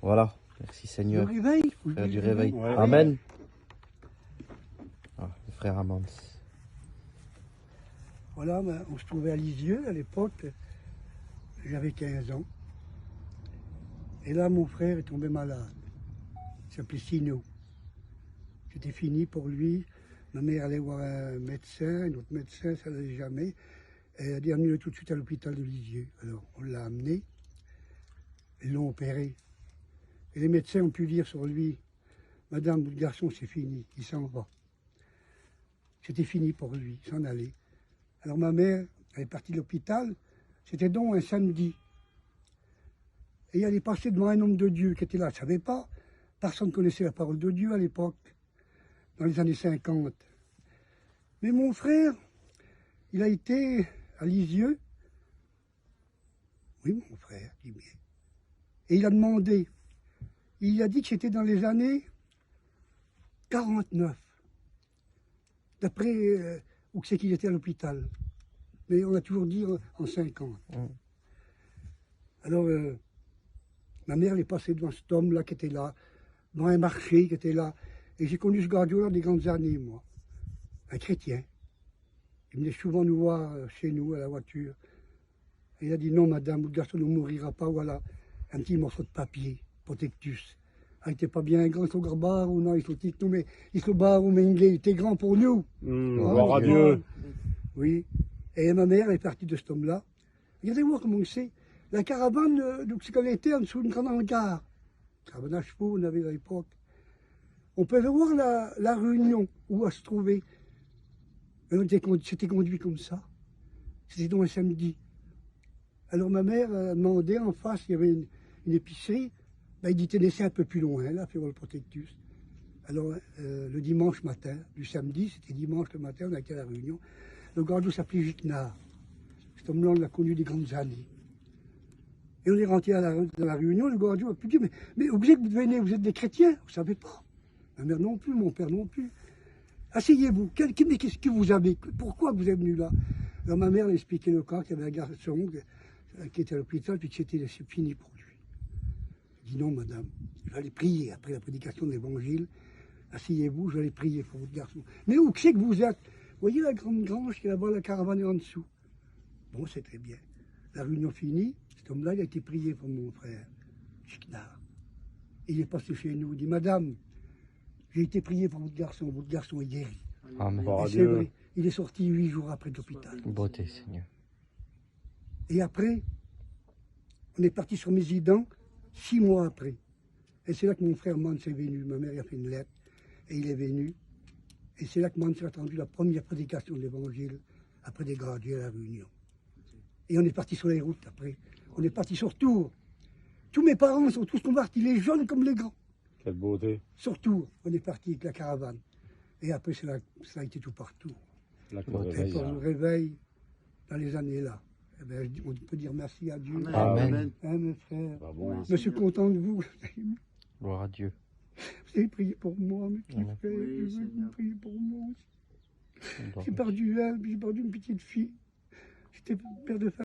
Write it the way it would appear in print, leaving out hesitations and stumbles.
Voilà, merci Seigneur. Le réveil, Frère du réveil. Ouais. Amen. Ah, le frère Amand. Voilà, ben, on se trouvait à Lisieux à l'époque. J'avais 15 ans. Et là, mon frère est tombé malade. Il s'appelait Sino. C'était fini pour lui. Ma mère allait voir un médecin, un autre médecin, ça n'allait jamais. Elle a dit amenez-le tout de suite à l'hôpital de Lisieux. Alors, on l'a amené. Ils l'ont opéré. Et les médecins ont pu dire sur lui, Madame, votre garçon, c'est fini, il s'en va. C'était fini pour lui, il s'en allait. Alors ma mère, elle est partie de l'hôpital, c'était donc un samedi. Et elle est passée devant un homme de Dieu qui était là, je ne savais pas. Personne ne connaissait la parole de Dieu à l'époque, dans les années 50. Mais mon frère, il a été à Lisieux. Oui, mon frère, dis bien. Et il a demandé. Il a dit que c'était dans les années 49. D'après où c'est qu'il était à l'hôpital. Mais on a toujours dit en 50. Alors, ma mère elle est passée devant cet homme-là qui était là, dans un marché qui était là. Et j'ai connu ce gardien-là des grandes années, moi. Un chrétien. Il venait souvent nous voir chez nous, à la voiture. Et il a dit, non, madame, le garçon ne mourira pas, voilà. Un petit morceau de papier, protectus. Il n'était pas bien grand, son garbar, ou non, il faut dire, mais il se barre, mais il était grand pour nous. Gloire à Dieu. Oui. Et ma mère est partie de cet homme-là. Regardez voir comment c'est. La caravane, donc c'est qu'elle était en dessous d'une grande hangar. Caravane à chevaux, on avait à l'époque. On pouvait voir la réunion où elle se trouvait. C'était conduit comme ça. C'était donc un samedi. Alors ma mère a demandé en face, il y avait une épicerie. Ben, il dit tenez un peu plus loin, là, pour le protectus. Alors le dimanche matin, du samedi, c'était dimanche le matin, on a été à la réunion. Le gardien s'appelait Gicnard. Cet homme-là, on l'a connu des grandes années. Et on est rentré dans la réunion, le gardien a pu dire mais obligé que vous venez, vous êtes des chrétiens, vous ne savez pas. Ma mère non plus, mon père non plus. Asseyez-vous, mais qu'est-ce que vous avez? Pourquoi vous êtes venu là? Alors ma mère a expliqué le cas, qu'il y avait un garçon qui était à l'hôpital, puis que c'était fini pour lui. Je dis non, madame, je vais aller prier après la prédication de l'évangile. Asseyez-vous, je vais aller prier pour votre garçon. Mais où c'est que vous êtes? Vous voyez la grande grange qui est là-bas, la caravane est en dessous. Bon, c'est très bien. La réunion finie, cet homme-là, il a été prié pour mon frère, Chiknar. Il est passé chez nous, il dit, madame, j'ai été prié pour votre garçon est guéri. Amen. Et c'est vrai, il est sorti 8 jours après de l'hôpital. Beauté, Seigneur. Et après, on est parti sur Mézidan 6 mois après. Et c'est là que mon frère Mans est venu. Ma mère a fait une lettre et il est venu. Et c'est là que Mans a attendu la première prédication de l'évangile après des gradués à la Réunion. Et on est parti sur les routes après. On est parti sur Tours. Tous mes parents sont tous partis, les jeunes comme les grands. Quelle beauté. Sur Tours, on est parti avec la caravane. Et après, ça a été tout partout. La Et pour le réveil, dans les années-là, eh bien, on peut dire merci à Dieu. Amen. Hein, mes frères. Ah bon. Je suis content de vous. Gloire à Dieu. Vous avez prié pour moi, mes petits Amen. frères. Vous avez prié pour moi aussi. Gloire J'ai à perdu un, puis j'ai perdu une petite fille. J'étais père de famille.